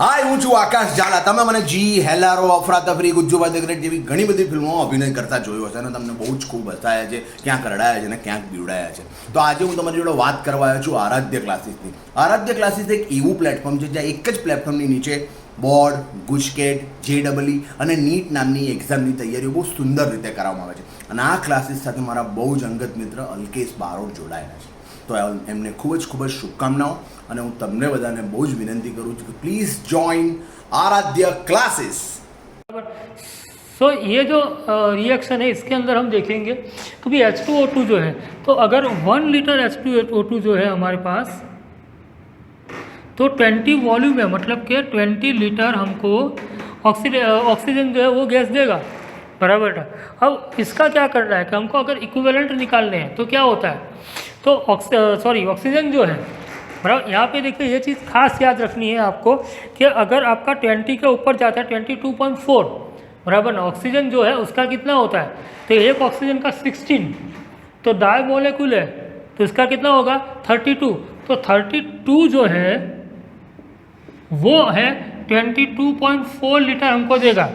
હાય, હું છું આકાશ ઝાલા. તમે મને જી, હેલારો, અફરાતફરી, ગુજ્જુભાઈ ધ ગ્રેટ જેવી ઘણી બધી ફિલ્મોમાં અભિનય કરતા જોયો હશે અને તમને બહુ જ ખૂબ હસાયા છે, ક્યાંક રડાયા છે અને ક્યાંક બીવડાયા છે. તો આજે હું તમારી જોડે વાત કરવા આવ્યો છું આરાધ્ય ક્લાસીસની. આરાધ્ય ક્લાસીસ એક એવું પ્લેટફોર્મ છે જ્યાં એક જ પ્લેટફોર્મની નીચે બોર્ડ, ગુજકેટ, JEE અને નીટ નામની એક્ઝામની તૈયારીઓ બહુ સુંદર રીતે કરવામાં આવે છે. અને આ ક્લાસીસ સાથે મારા બહુ જ અંગત મિત્ર અલ્કેશ બારોટ જોડાયેલા છે. તો એમને ખૂબ જ શુભકામનાઓ અને હું તમને બધાને બહુ જ વિનંતી કરું છું કે प्लीज़ ज्वाइन आराध्य क्लासेस. सो ये जो रिएक्शन है इसके अंदर हम देखेंगे कि भाई H2O2 जो है, तो अगर 1 लीटर H2O2 जो है हमारे पास, तो 20 वॉल्यूम है, मतलब कि 20 लीटर हमको ऑक्सीजन जो है वो गैस देगा, बराबर है. अब इसका क्या करना है कि हमको अगर इक्विवेलेंट निकालने हैं तो क्या होता है, तो ऑक्सीजन जो है, बराबर. यहाँ पे देखिए ये चीज़ खास याद रखनी है आपको कि अगर आपका 20 के ऊपर जाता है 22.4, बराबर ना, ऑक्सीजन जो है उसका कितना होता है, तो एक ऑक्सीजन का 16, तो डाई मोलेक्यूल है तो इसका कितना होगा 32. तो 32 जो है वो है 22.4 लीटर हमको देगा,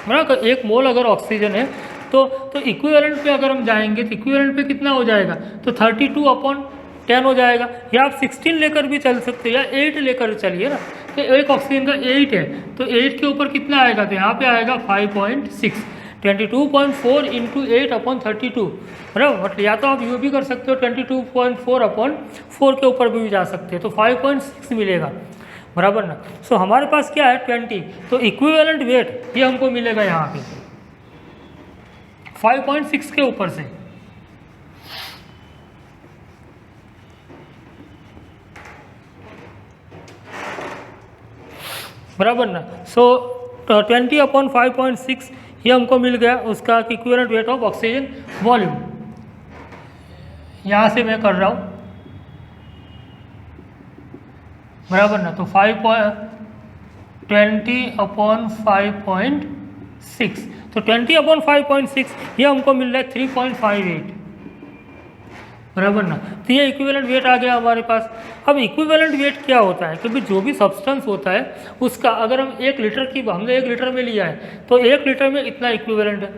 बराबर. तो एक मोल अगर ऑक्सीजन है तो इक्विवेलेंट पे अगर हम जाएंगे तो इक्विवेलेंट पे कितना हो जाएगा, तो 32/10 हो जाएगा. या आप 16 लेकर भी चल सकते हैं या 8 लेकर चलिए ना, तो एक ऑक्सीजन का 8 है तो 8 के ऊपर कितना आएगा, तो यहाँ पे आएगा 5.6. 22.4 इंटू 8/32, बराबर. मतलब या तो आप यू भी कर सकते हो 22.4/4 के ऊपर भी जा सकते हैं, तो 5.6 मिलेगा, बराबर ना. सो हमारे पास क्या है 20, तो इक्विवेलेंट वेट ये हमको मिलेगा यहाँ पे 5.6 के ऊपर से. बराबर ना. सो 20/5.6 ये हमको मिल गया उसका equivalent weight of oxygen volume. यहाँ से मैं कर रहा हूँ, बराबर ना. तो 20/5.6, तो 20/5.6 ये हमको मिल रहा है 3.58, बराबर ना. तो ये इक्विवेलेंट वेट आ गया हमारे पास. अब इक्विवेलेंट वेट क्या होता है कि भाई जो भी सब्सटेंस होता है उसका अगर हम 1 लीटर की, हमने 1 लीटर में लिया है तो 1 लीटर में इतना इक्विवेलेंट है.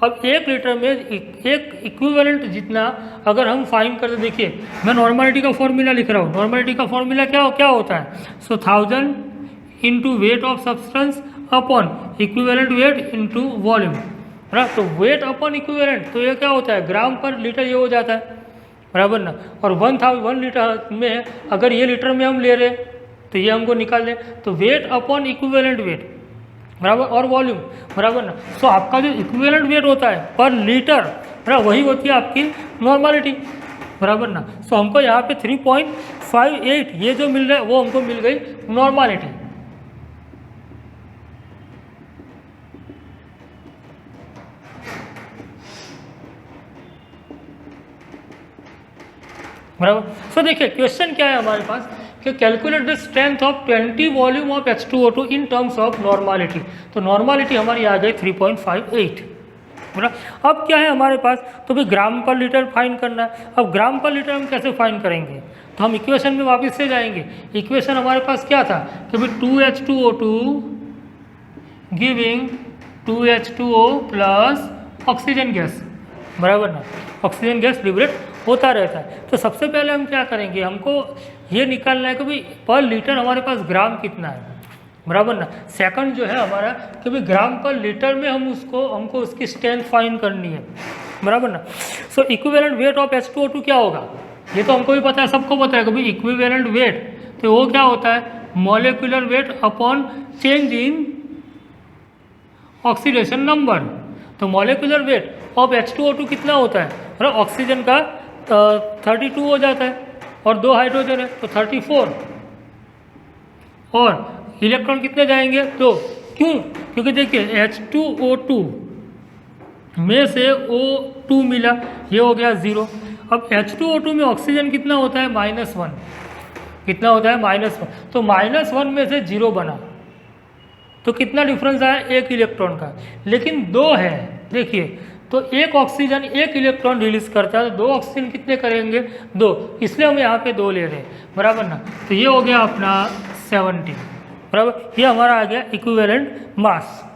अब 1 लीटर में एक इक्विवेलेंट जितना अगर हम फाइंड करते, देखिए मैं नॉर्मलिटी का फॉर्मूला लिख रहा हूँ. नॉर्मलिटी का फॉर्मूला क्या होता है, सो 1000 into weight of substance upon equivalent weight into volume, है. तो वेट अपॉन इक्विवेलेंट, तो ये क्या होता है ग्राम पर लीटर ये हो जाता है, बराबर ना. और 1 लीटर में अगर ये लीटर में हम ले रहे तो ये हमको निकाल दें, तो वेट अपॉन इक्विवेलेंट वेट, बराबर, और वॉल्यूम, बराबर ना. तो आपका जो इक्विवेलेंट वेट होता है पर लीटर, बराबर, वही होती है आपकी नॉर्मलिटी, बराबर ना. सो हमको यहाँ पे 3.58 ये जो मिल रहा है वो हमको मिल गई नॉर्मलिटी. बराबर. सो देखिए क्वेश्चन क्या है हमारे पास कि calculate the strength of 20 volume of H2O2 in terms of normality. तो नॉर्मलिटी हमारी आ गई 3.58, बराबर. अब क्या है हमारे पास, तो भाई ग्राम पर लीटर फाइंड करना है. अब ग्राम पर लीटर हम कैसे फाइंड करेंगे, तो हम इक्वेशन में वापस से जाएंगे. इक्वेशन हमारे पास क्या था कि भाई 2H2O2 giving 2H2O plus oxygen gas, बराबर ना. ऑक्सीजन गैस लिबरेट होता रहता है. तो सबसे पहले हम क्या करेंगे, हमको ये निकालना है कि भाई पर लीटर हमारे पास ग्राम कितना है, बराबर ना. सेकंड जो है हमारा कि भाई ग्राम पर लीटर में हमको उसकी स्ट्रेंथ फाइंड करनी है, बराबर ना. सो इक्विवेलेंट वेट ऑफ H2O2 क्या होगा, ये तो हमको भी पता है, सबको पता है कि भाई इक्विवेलेंट वेट तो वो क्या होता है molecular weight upon change in oxidation number. तो मॉलिक्यूलर वेट ऑफ H2O2 कितना होता है, ऑक्सीजन का 32 हो जाता है और 2 हाइड्रोजन है तो 34, और इलेक्ट्रॉन कितने जाएंगे 2. क्यों, क्योंकि देखिए H2O2 में से O2 मिला, ये हो गया 0. अब H2O2 में ऑक्सीजन कितना होता है -1, कितना होता है -1, तो -1 में से 0 बना तो कितना डिफरेंस आया 1 इलेक्ट्रॉन का, लेकिन 2 है. देखिए तो एक ऑक्सीजन एक इलेक्ट्रॉन रिलीज करता है, तो 2 ऑक्सीजन कितने करेंगे 2, इसलिए हम यहाँ पे 2 ले रहे हैं, बराबर ना. तो ये हो गया अपना 70, बराबर। ये हमारा आ गया इक्विवेलेंट मास,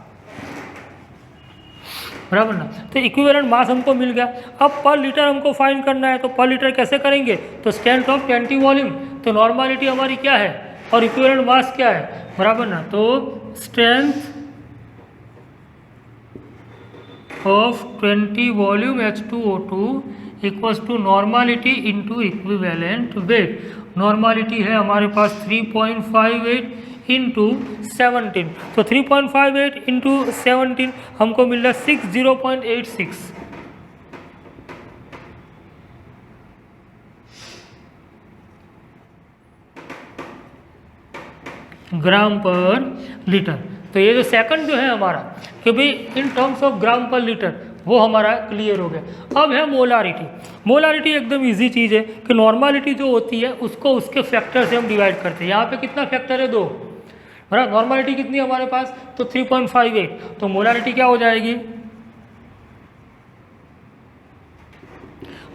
बराबर ना। तो इक्विवेलेंट मास हमको मिल गया। अब पर लीटर हमको फाइंड करना है, तो पर लीटर कैसे करेंगे, तो स्ट्रेंथ ऑफ 20 वॉल्यूम, तो नॉर्मलिटी हमारी क्या है और इक्विवेलेंट मास क्या है, बराबर ना। तो strength of 20 volume H2O2 equals to normality into equivalent weight. Normality है हमारे पास 3.58 इंटू 17, तो 3.58 इंटू 17 हमको मिल रहा है 60.86 ग्राम पर लीटर। तो ये जो सेकंड जो है हमारा कि भाई इन टर्म्स ऑफ ग्राम पर लीटर, वो हमारा क्लियर हो गया। अब है मोलारिटी। मोलारिटी एकदम इजी चीज़ है कि नॉर्मलिटी जो होती है उसको उसके फैक्टर से हम डिवाइड करते हैं। यहाँ पे कितना फैक्टर है, 2, बराबर। नॉर्मलिटी कितनी है हमारे पास, तो 3.58, तो मोलारिटी क्या हो जाएगी,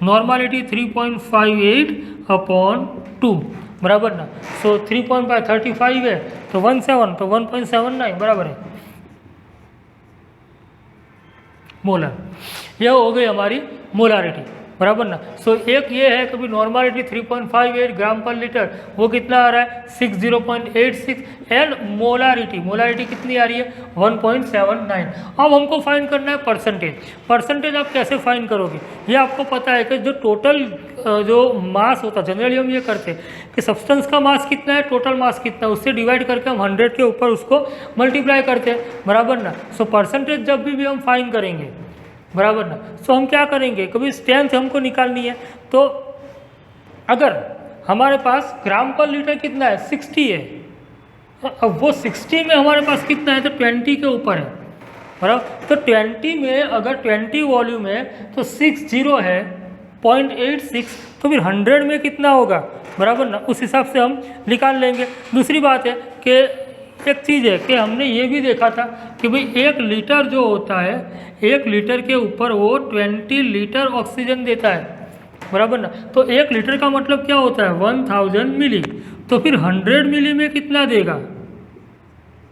नॉर्मलिटी 3.58 अपॉन 2, बराबर ना। सो 3.35 है तो 17, तो 1.79 बराबर है मोलर। यह हो गई हमारी मोलारिटी, बराबर ना। सो एक ये है कि नॉर्मलिटी 3.58 ग्राम पर लीटर, वो कितना आ रहा है 60.86, एंड मोलारिटी कितनी आ रही है 1.79। अब हमको फाइंड करना है परसेंटेज। परसेंटेज आप कैसे फाइंड करोगे, ये आपको पता है कि जो टोटल जो मास होता है, जनरली हम ये करते हैं कि सब्सटेंस का मास कितना है, टोटल मास कितना है, उससे डिवाइड करके हम 100 के ऊपर उसको मल्टीप्लाई करते हैं, बराबर ना। सो परसेंटेज जब भी हम फाइंड करेंगे, बराबर ना, सो हम क्या करेंगे, कभी स्ट्रेंथ हमको निकालनी है, तो अगर हमारे पास ग्राम पर लीटर कितना है 60 है, अब वो 60 में हमारे पास कितना है, तो 20 के ऊपर है, बराबर। तो 20 में अगर 20 वॉल्यूम है तो 60 है 0.86, तो फिर 100 में कितना होगा, बराबर ना, उस हिसाब से हम निकाल लेंगे। दूसरी बात है कि एक चीज़ है कि हमने ये भी देखा था कि भाई 1 लीटर जो होता है, 1 लीटर के ऊपर वो 20 लीटर ऑक्सीजन देता है, बराबर ना। तो 1 लीटर का मतलब क्या होता है 1000 मिली, तो फिर 100 मिली में कितना देगा,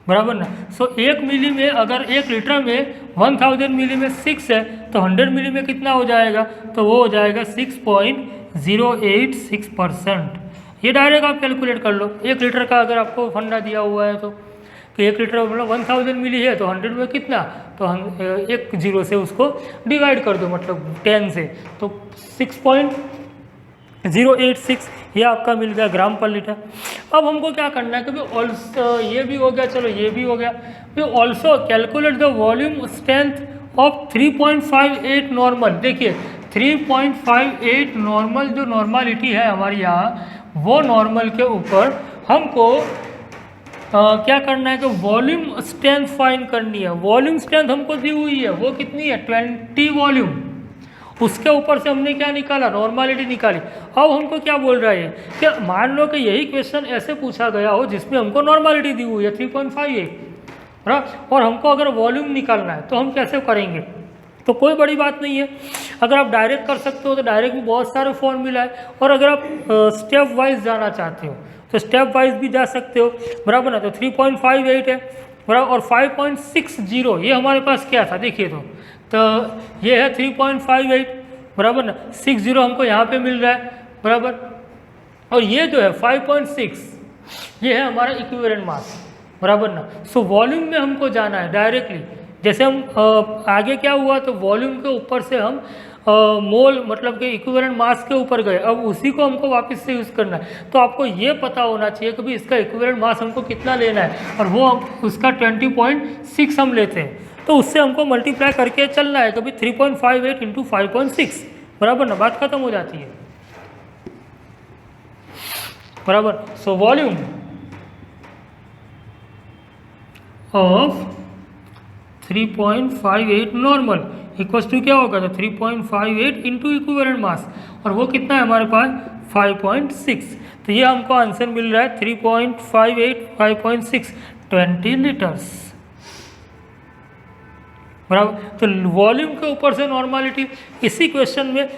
बराबर ना। सो 1 मिली में अगर 1 लीटर में 1000 मिली में 6 है, तो 100 मिली में कितना हो जाएगा, तो वो हो जाएगा 6.086%। ये डायरेक्ट आप कैलकुलेट कर लो। 1 लीटर का अगर आपको फंडा दिया हुआ है तो 1 लीटर मतलब 1000 मिली है, तो 100 में कितना, तो हम 1 0 से उसको डिवाइड कर दो, मतलब 10 से, तो 6.086 ये आपका मिल गया ग्राम पर लीटर। अब हमको क्या करना है, क्योंकि ऑल्सो ये भी हो गया, चलो ये भी हो गया, फिर also calculate the volume strength of 3.58 normal. देखिए 3.58 नॉर्मल जो नॉर्मलिटी है हमारी यहाँ, वो नॉर्मल के ऊपर हमको क्या करना है कि वॉल्यूम स्ट्रेंथ फाइंड करनी है। वॉल्यूम स्ट्रेंथ हमको दी हुई है, वो कितनी है 20 वॉल्यूम, उसके ऊपर से हमने क्या निकाला, नॉर्मलिटी निकाली। अब हमको क्या बोल रहा है कि मान लो कि यही क्वेश्चन ऐसे पूछा गया हो जिसमें हमको नॉर्मलिटी दी हुई है 3.58, और हमको अगर वॉल्यूम निकालना है तो हम कैसे करेंगे, तो कोई बड़ी बात नहीं है। अगर आप डायरेक्ट कर सकते हो तो डायरेक्ट भी बहुत सारे फॉर्मूला है, और अगर आप स्टेप वाइज जाना चाहते हो तो स्टेप वाइज भी जा सकते हो, बराबर ना। तो 3.58 है, बराबर, और 5.60 ये हमारे पास क्या था, देखिए तो ये है 3.58, बराबर ना। 60 हमको यहाँ पे मिल रहा है, बराबर, और ये जो है 5.6 ये है हमारा इक्विवेलेंट मास, बराबर ना। सो वॉल्यूम में हमको जाना है डायरेक्टली। जैसे हम आगे क्या हुआ, तो वॉल्यूम के ऊपर से हम मोल मतलब कि इक्विवेलेंट मास के ऊपर गए, अब उसी को हमको वापस से यूज़ करना है। तो आपको ये पता होना चाहिए कि भाई इसका इक्विवेलेंट मास हमको कितना लेना है, और वो उसका 20.6 हम लेते हैं, तो उससे हमको मल्टीप्लाई करके चलना है, कभी 3.58 इंटू 5.6, बराबर ना, बात खत्म हो जाती है, बराबर। So volume of 3.58 normal equals to क्या होगा, तो 3.58 इंटू इक्विवेलेंट मास, और वो कितना है हमारे पास 5.6। तो ये हमको आंसर मिल रहा है 3.58 5.6 20 लीटर्स, बराबर। तो वॉल्यूम के ऊपर से नॉर्मलिटी, इसी क्वेश्चन में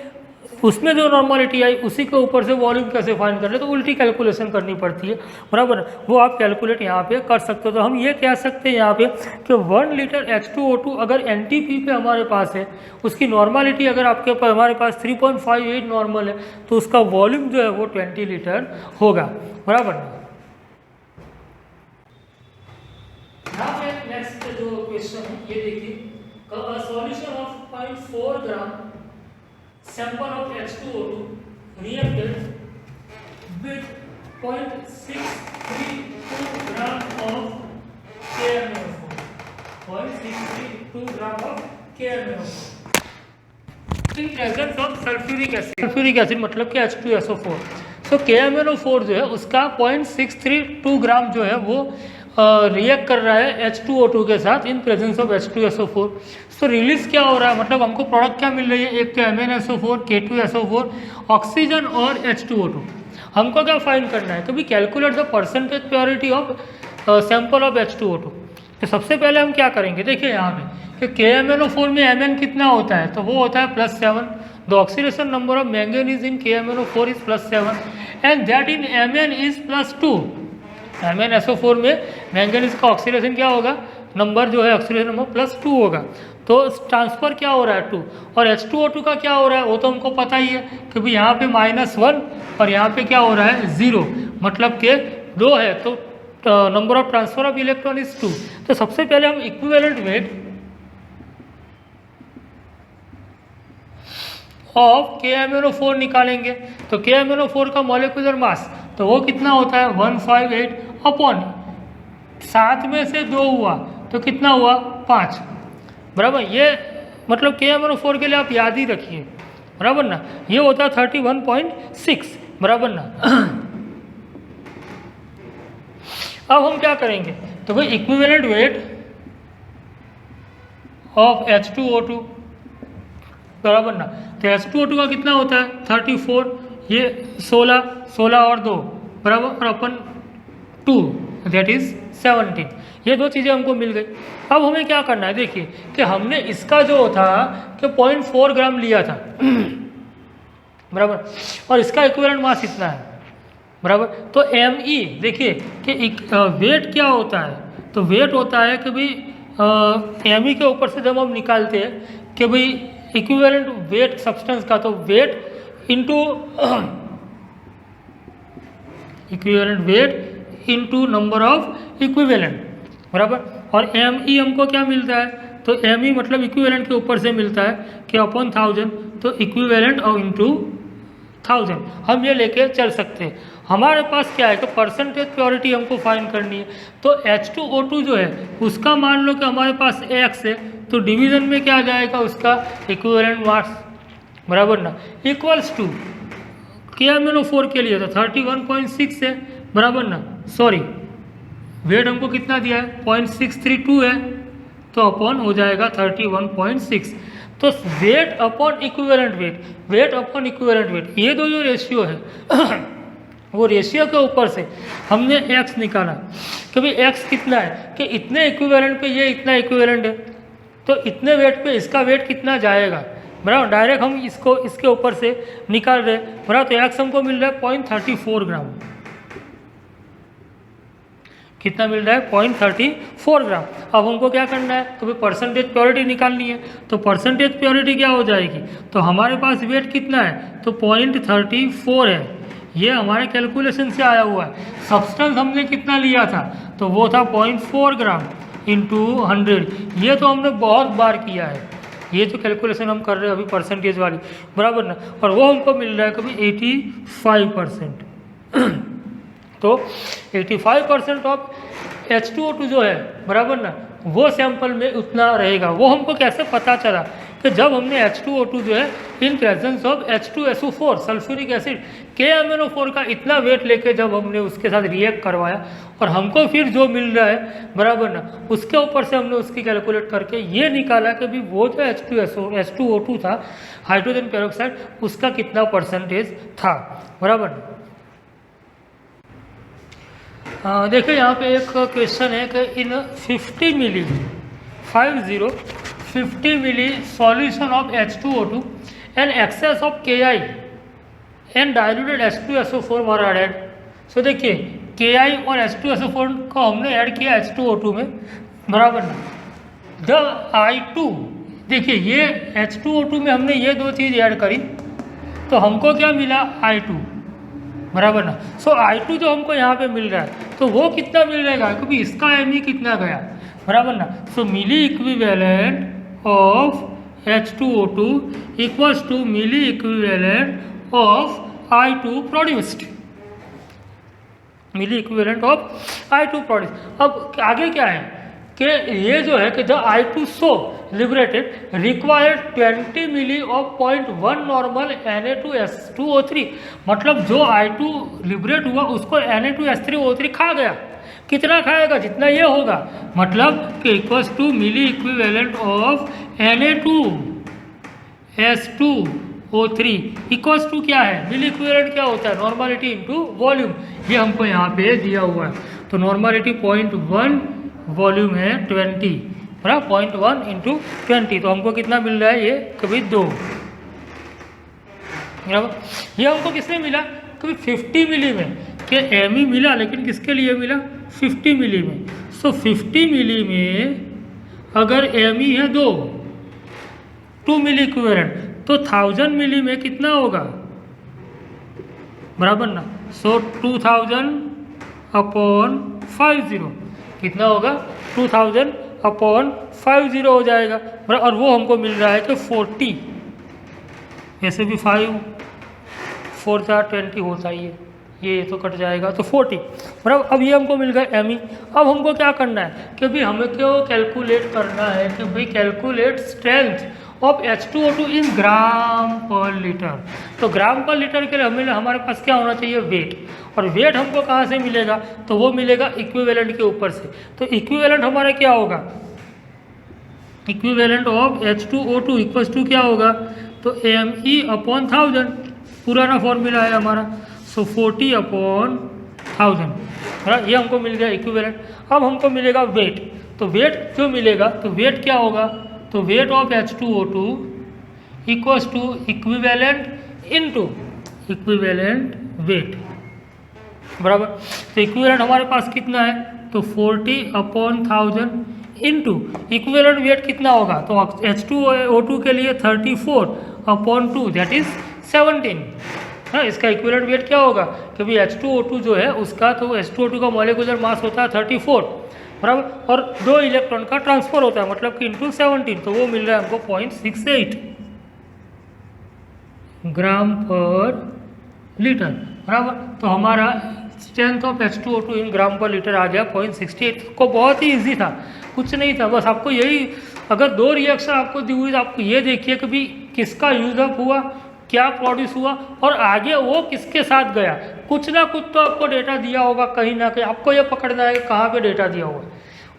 उसमें जो नॉर्मलिटी आई उसी के ऊपर से वॉल्यूम कैसे फाइंड कर ले, तो उल्टी कैलकुलेशन करनी पड़ती है, बराबर। वो आप कैलकुलेट यहाँ पे कर सकते हो। तो हम ये कह सकते हैं यहाँ पे कि 1 लीटर H2O2 अगर NTP पे हमारे पास है, उसकी नॉर्मलिटी अगर आपके पास हमारे पास 3.58 नॉर्मल है, तो उसका वॉल्यूम जो है वो 20 लीटर होगा, बराबर। यहाँ पे नेक्स्ट जो क्वेश्चन है ये देखिए, solution of 0.4 gram sample of H2O2 reacted with 0.632 gram of KMnO4. 0.632 gram of KMnO4 in presence of sulfuric acid. Sulfuric acid मतलब कि H2SO4. तो KMnO4 जो है उसका 0.632 ग्राम जो है वो रिएक्ट कर रहा है H2O2 के साथ इन प्रेजेंस ऑफ H2SO4। तो रिलीज क्या हो रहा है, मतलब हमको प्रोडक्ट क्या मिल रही है, एक तो MnSO4, K2SO4, ऑक्सीजन और H2O2। हमको क्या फाइंड करना है, तो भी calculate the percentage purity of sample of H2O2। तो सबसे पहले हम क्या करेंगे, देखिए यहाँ पे कि KMnO4 में Mn कितना होता है, तो वो होता है +7। The oxidation number of manganese in KMnO4 is +7 and that in Mn is +2। MnSO4 में मैंगनीज का ऑक्सीडेशन क्या होगा, नंबर जो है ऑक्सीडेशन नंबर +2 होगा। तो ट्रांसफर क्या हो रहा है 2, और H2O2 का क्या हो रहा है वो तो हमको पता ही है कि भाई यहाँ पे -1 और यहाँ पे क्या हो रहा है 0, मतलब कि 2 है, तो number of transfer of electron is 2। तो सबसे पहले हम इक्विवेलेंट वेट ऑफ KMnO4 निकालेंगे। तो KMnO4 का मॉलिक्यूलर मास तो वो कितना होता है 158 अपॉन 7 में से 2 हुआ तो कितना हुआ 5, बराबर। ये मतलब KMnO4 के लिए आप याद ही रखिए, बराबर ना, ये होता है 31.6, बराबर ना। अब हम क्या करेंगे, तो भाई इक्विवेलेंट वेट ऑफ H2O2, बराबर ना। तो H2O2 का कितना होता है 34, ये 16 और 2 बराबर, और अपन 2 दैट इज 17। ये दो चीज़ें हमको मिल गई। अब हमें क्या करना है, देखिए कि हमने इसका जो था कि 0.4 ग्राम लिया था, बराबर, और इसका इक्विवेलेंट मास इतना है, बराबर। तो Me देखिए कि वेट क्या होता है, तो वेट होता है कि भाई Me के ऊपर से जब हम निकालते हैं कि भाई इक्विवेलेंट वेट सब्सटेंस का, तो weight into equivalent weight into number of equivalent, बराबर। और Me हमको क्या मिलता है, तो Me मतलब इक्विवेलेंट के ऊपर से मिलता है कि अपॉन 1000, तो इक्विवेलेंट और इंटू 1000 हम ये लेके चल सकते हैं। हमारे पास क्या है कि परसेंटेज प्योरिटी हमको फाइंड करनी है। तो H2O2 जो है उसका मान लो कि हमारे पास X है, तो डिवीजन में क्या आ जाएगा उसका इक्विवेलेंट मास, बराबर ना, इक्वल्स टू KMnO4 के लिए तो 31.6 है, बराबर ना, सॉरी वेट हमको कितना दिया है 0.632 है, तो अपॉन हो जाएगा 31.6। तो weight upon equivalent weight, weight upon equivalent weight, ये दो जो रेशियो है वो रेशियो के ऊपर से हमने x निकाला कि भाई x कितना है, कि इतने इक्विवेलेंट पे ये इतना इक्विवेलेंट है, तो इतने वेट पे इसका वेट कितना जाएगा, बराबर। डायरेक्ट हम इसको इसके ऊपर से निकाल रहे, बराबर। तो x हमको मिल रहा है 0.34 ग्राम, कितना मिल रहा है 0.34 ग्राम। अब हमको क्या करना है, तो भाई परसेंटेज प्योरिटी निकालनी है। तो परसेंटेज प्योरिटी क्या हो जाएगी, तो हमारे पास वेट कितना है, तो 0.34 है, ये हमारे कैलकुलेशन से आया हुआ है। सब्सटेंस हमने कितना लिया था, तो वो था 0.4 ग्राम इंटू 100, ये तो हमने बहुत बार किया है, ये जो कैलकुलेशन हम कर रहे हैं अभी परसेंटेज वाली, बराबर ना। और वो हमको मिल रहा है कभी 85%। तो 85% ऑफ H2O2 जो है, बराबर ना, वो सैंपल में उतना रहेगा। वो हमको कैसे पता चला कि जब हमने H2O2 जो है in presence of H2SO4 sulphuric acid KMnO4 का इतना वेट लेके जब हमने उसके साथ रिएक्ट करवाया और हमको फिर जो मिल रहा है, बराबर ना, उसके ऊपर से हमने उसकी कैलकुलेट करके ये निकाला कि भी वो जो H2O2 था हाइड्रोजन पेरोक्साइड, उसका कितना परसेंटेज था, बराबर ना। देखिए यहाँ पे एक क्वेश्चन है कि in 50 milli solution of H2O2 and excess of KI and diluted H2SO4 were added. So देखिए KI और H2SO4 को हमने ऐड किया H2O2 में, बराबर ना। द I2, देखिए ये H2O2 में हमने ये दो चीज़ ऐड करी तो हमको क्या मिला, I2, बराबर ना। सो I2 जो हमको यहाँ पे मिल रहा है तो वो कितना मिल जाएगा, क्योंकि इसका ME कितना गया, बराबर ना। So milli equivalent of H2O2 equals to milli equivalent of I2 produced, milli equivalent of I2 produced. अब आगे क्या है कि ये जो है कि the I2 so liberated required 20 milli of 0.1 normal Na2S2O3, मतलब जो I2 लिबरेट हुआ उसको Na2S3O3 खा गया। कितना खाएगा, जितना ये होगा, मतलब कि equals to milli equivalent of Na2S2O3 equals to क्या है, मिली इक्विवेलेंट क्या होता है, नॉर्मलिटी इनटू वॉल्यूम। ये हमको यहाँ पे दिया हुआ है, तो नॉर्मलिटी 0.1, वॉल्यूम है 20, बराबर 0.1 इंटू 20, तो हमको कितना मिल रहा है, ये कभी 2, बराबर। ये हमको किसमें मिला, कभी 50 मिली में, कि ME मिला लेकिन किसके लिए मिला, 50 मिली में। सो 50 मिली में अगर ME है 2 मिली इक्विवेलेंट, तो 1000 मिली में कितना होगा, बराबर ना। सो 2000 अपॉन 50 कितना होगा, 2000 अपॉन 50 हो जाएगा, और वो हमको मिल रहा है कि 40, ऐसे भी 5 4 4 20 होता ही है, ये तो कट जाएगा तो 40, बराबर। अब ये हमको मिल गया ME। अब हमको क्या करना है कि भाई हमें क्यों कैलकुलेट करना है कि भाई कैलकुलेट स्ट्रेंथ ऑफ H2O2 इन ग्राम पर लीटर। तो ग्राम पर लीटर के लिए हमें हमारे पास क्या होना चाहिए, वेट, और वेट हमको कहाँ से मिलेगा, तो वो मिलेगा इक्विवेलेंट के ऊपर से। तो इक्विवेलेंट हमारा क्या होगा, equivalent of H2O2 equals to क्या होगा, तो ME अपॉन 1000, पुराना फॉर्मूला है हमारा। सो 40 अपॉन 1000, बराबर, ये हमको मिल गया इक्विवेलेंट। अब हमको मिलेगा वेट, तो वेट जो मिलेगा, तो वेट क्या होगा, तो weight of H2O2 equals to equivalent into equivalent weight, बराबर। तो इक्विवेलेंट हमारे पास कितना है, तो 40 अपॉन 1000 इनटू इक्विवेलेंट वेट कितना होगा, तो H2O2 के लिए 34 अपॉन 2 दैट इज 17, हाँ। इसका इक्विवेलेंट वेट क्या होगा, क्योंकि H2O2 जो है उसका, तो H2O2 का मॉलिक्यूलर मास होता है 34, बराबर, और 2 इलेक्ट्रॉन का ट्रांसफर होता है, मतलब कि इंटू 17, तो वो मिल रहा है हमको 0.68 ग्राम पर लीटर, बराबर। तो हमारा स्ट्रेंथ ऑफ H2O2 इन ग्राम पर लीटर आ गया 0.68। को बहुत ही इजी था, कुछ नहीं था, बस आपको यही, अगर 2 रिएक्शन आपको दी हुई तो आपको ये देखिए कि भी किसका यूज अप हुआ, क्या प्रोड्यूस हुआ, और आगे वो किसके साथ गया। कुछ ना कुछ तो आपको डेटा दिया होगा कहीं ना कहीं, आपको ये पकड़ना है कि कहाँ पे डेटा दिया हुआ है,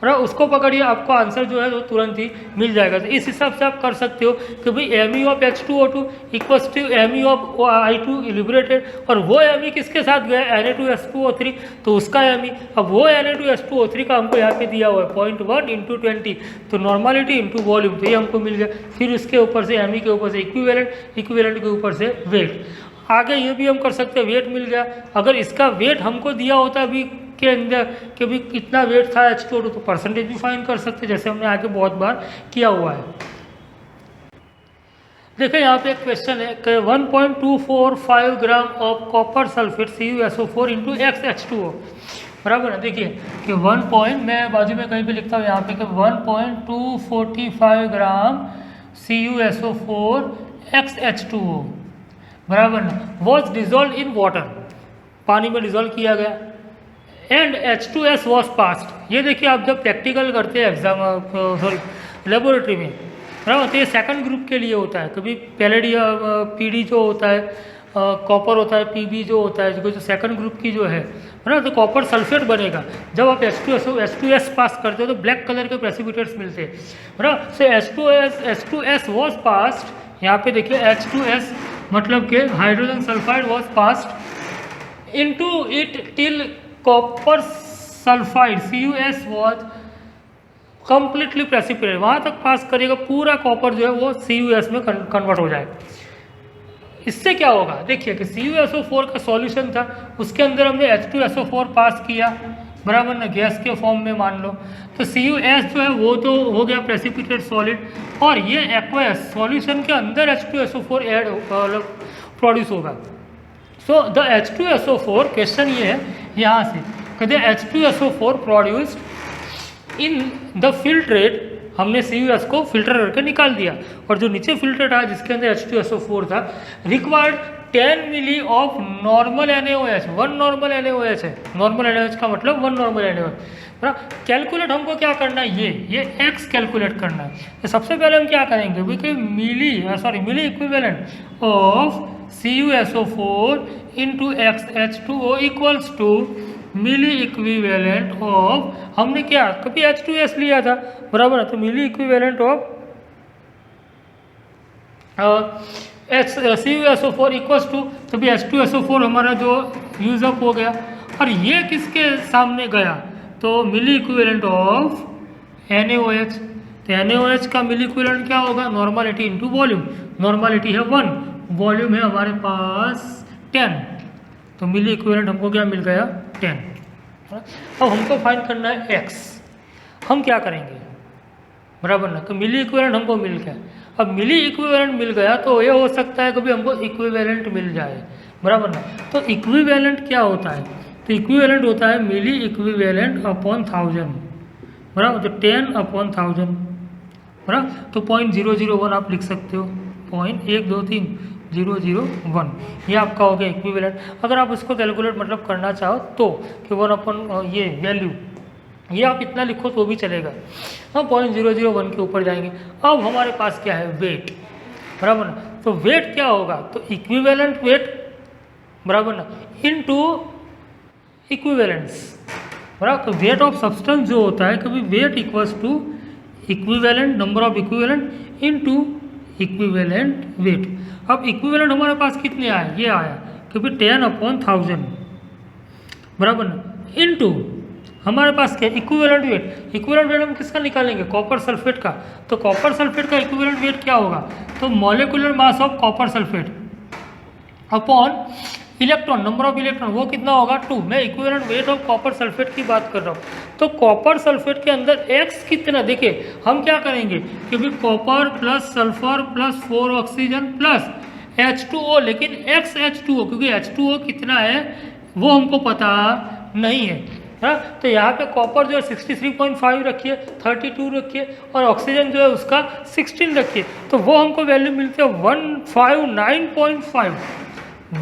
और उसको पकड़िए, आपको आंसर जो है वो तुरंत ही मिल जाएगा। तो इस हिसाब से आप कर सकते हो कि भाई ME of H2O2 equals to ME of I2 liberated, और वो ME किसके साथ गया, Na2S2O3, तो उसका ME, अब वो Na2S2O3 का हमको यहाँ पे दिया हुआ है 0.1 इंटू 20, तो नॉर्मलिटी इंटू वॉल्यूम, तो ये हमको मिल गया। फिर उसके ऊपर से ME के ऊपर से इक्विवेलेंट के ऊपर से वेट। आगे ये भी हम कर सकते हैं, वेट मिल गया, अगर इसका वेट हमको दिया होता अभी के अंदर कि भी कितना वेट था H2O2, तो परसेंटेज भी फाइंड कर सकते, जैसे हमने आगे बहुत बार किया हुआ है। देखिए यहाँ पे एक क्वेश्चन है कि 1.245 gram of copper sulphate CuSO4 into XH2O, बराबर है। देखिए कि 1 पॉइंट, मैं बाजू में कहीं पे लिखता हूँ यहाँ पे कि 1.245 ग्राम CuSO4 XH2O, बराबर ना, वॉज डिजोल्व इन वाटर, पानी में डिजोल्व किया गया, एंड H2S वॉज पास्ड। ये देखिए आप जब प्रैक्टिकल करते हैं एग्जाम, सॉरी लेबोरेटरी में, बराबर, तो ये सेकंड ग्रुप के लिए होता है। कभी PD जो होता है, कॉपर होता है, PB जो होता है, जो सेकंड ग्रुप की जो है ना, तो कॉपर सल्फेट बनेगा। जब आप H2S पास करते हो तो ब्लैक कलर के प्रेसिपिटेट्स मिलते हैं, बराबर। सो H2S वॉज पास्ड, यहाँ पे देखिए H2S मतलब कि hydrogen sulphide was passed into it till copper sulphide CuS was completely precipitate, वहाँ तक पास करेगा, पूरा कॉपर जो है वो CuS में कन्वर्ट हो जाएगा। इससे क्या होगा, देखिए कि CuSO4 का सॉल्यूशन था, उसके अंदर हमने H2SO4 पास किया, बराबर ना, गैस के फॉर्म में मान लो, तो CuS जो है वो तो हो गया प्रेसिपिटेट सॉलिड, और ये एक्वस सॉल्यूशन के अंदर H2SO4 ऐड प्रोड्यूस होगा। सो द H2SO4, क्वेश्चन ये है यहाँ से, कहते H2SO4 produced in the filtrate, हमने CuS को फिल्टर करके निकाल दिया, और जो नीचे फिल्टर था जिसके अंदर H2SO4 था, required 10 milli of normal NaOH, 1 normal NaOH है, नॉर्मल NaOH का मतलब 1 नॉर्मल NaOH। कैलकुलेट हमको क्या करना है, ये X कैलकुलेट करना है। तो सबसे पहले हम क्या करेंगे, because milli equivalent of CuSO4 into H2O equals to milli equivalent of, हमने क्या कभी H2S लिया था, बराबर है, तो milli equivalent of CuSO4 equals to, तभी H2SO4 हमारा जो यूज अप हो गया, और ये किसके सामने गया, तो मिली इक्विवेलेंट ऑफ NaOH, तो NaOH का मिली इक्विवेलेंट क्या होगा, नॉर्मलिटी इंटू वॉल्यूम, नॉर्मलिटी है 1, वॉल्यूम है हमारे पास 10, तो मिली इक्विवेलेंट हमको क्या मिल गया 10। अब हमको फाइंड करना है X, हम क्या करेंगे, बराबर ना, तो मिली इक्विवेलेंट हमको मिल गया। अब मिली इक्विवेलेंट मिल गया तो ये हो सकता है कभी हमको इक्विवेलेंट मिल जाए, बराबर ना, तो इक्विवेलेंट क्या होता है, तो इक्विवेलेंट होता है मिली इक्विवेलेंट अपॉन 1000, बराबर, तो 10 अपॉन 1000, बराबर, तो 0.001 आप लिख सकते हो, 0.123001, ये आपका हो गया इक्विवेलेंट। अगर आप इसको कैलकुलेट मतलब करना चाहो तो कि 1 अपॉन ये वैल्यू, ये आप इतना लिखो तो भी चलेगा, हम 0.001 के ऊपर जाएंगे। अब हमारे पास क्या है, वेट, बराबर ना, तो वेट क्या होगा, तो इक्विवेलेंट वेट, बराबर ना, इनटू इक्विवेलेंट्स, बराबर, तो वेट ऑफ सब्सटेंस जो होता है कभी weight equals to equivalent number of equivalent into equivalent weight. अब इक्विवेलेंट हमारे पास कितने आए, ये आया कभी 10 अपॉन 1000, बराबर ना, इनटू हमारे पास क्या, इक्विवेलेंट वेट, इक्विवेलेंट वेट हम किसका निकालेंगे, कॉपर सल्फेट का, तो कॉपर सल्फेट का इक्विवेलेंट वेट क्या होगा, तो molecular mass of copper sulphate upon electron, number of electron, वो कितना होगा 2, मैं equivalent weight of copper sulphate की बात कर रहा हूँ। तो कॉपर सल्फेट के अंदर X कितना, देखिए हम क्या करेंगे कि भी copper plus sulphur plus 4 oxygen plus H2O, लेकिन XH2O, क्योंकि H2O कितना है वो हमको पता नहीं है, हाँ, तो यहाँ पे कॉपर जो है 63.5 रखिए, 32 रखिए, और ऑक्सीजन जो है उसका 16 रखिए, तो वो हमको वैल्यू मिलती है 159.5,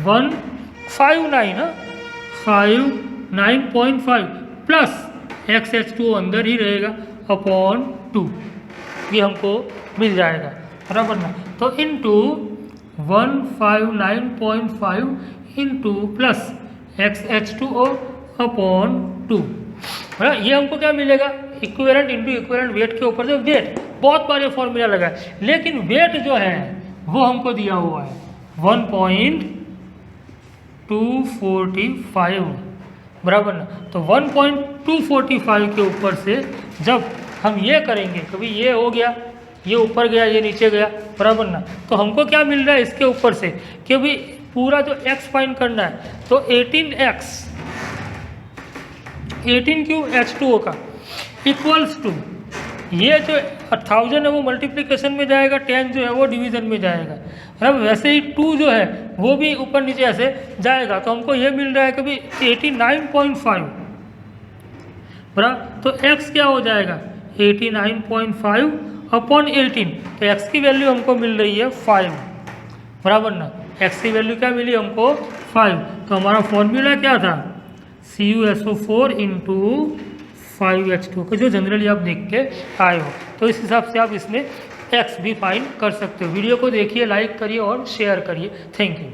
159.5 प्लस XH2O अंदर ही रहेगा अपॉन 2, ये हमको मिल जाएगा, बराबर ना, तो into 159.5 into plus XH2O upon 2, ये हमको क्या मिलेगा, इक्विवेलेंट इंटू इक्विवेलेंट वेट के ऊपर से वेट, बहुत बार ये फॉर्मूला लगा है, लेकिन वेट जो है वो हमको दिया हुआ है 1.245, बराबर ना, तो 1.245 के ऊपर से जब हम ये करेंगे, कभी ये हो गया, ये ऊपर गया, ये नीचे गया, बराबर ना, तो हमको क्या मिल रहा है इसके ऊपर से कि भी पूरा जो x फाइंड करना है, तो 18 क्यों H2O का इक्वल्स टू, ये जो 1000 है वो मल्टीप्लिकेशन में जाएगा, 10 जो है वो डिवीजन में जाएगा, अब वैसे ही 2 जो है वो भी ऊपर नीचे ऐसे जाएगा, तो हमको ये मिल रहा है कभी 89.5, बराबर, तो x क्या हो जाएगा 89.5 अपॉन 18, तो x की वैल्यू हमको मिल रही है 5, बराबर ना, x की वैल्यू क्या मिली हमको 5, तो हमारा फॉर्मूला क्या था CuSO4 इंटू 5H2, जो जनरली आप देख के आए हो, तो इस हिसाब से आप इसमें x भी फाइंड कर सकते हो। वीडियो को देखिए, लाइक करिए और शेयर करिए। Thank you.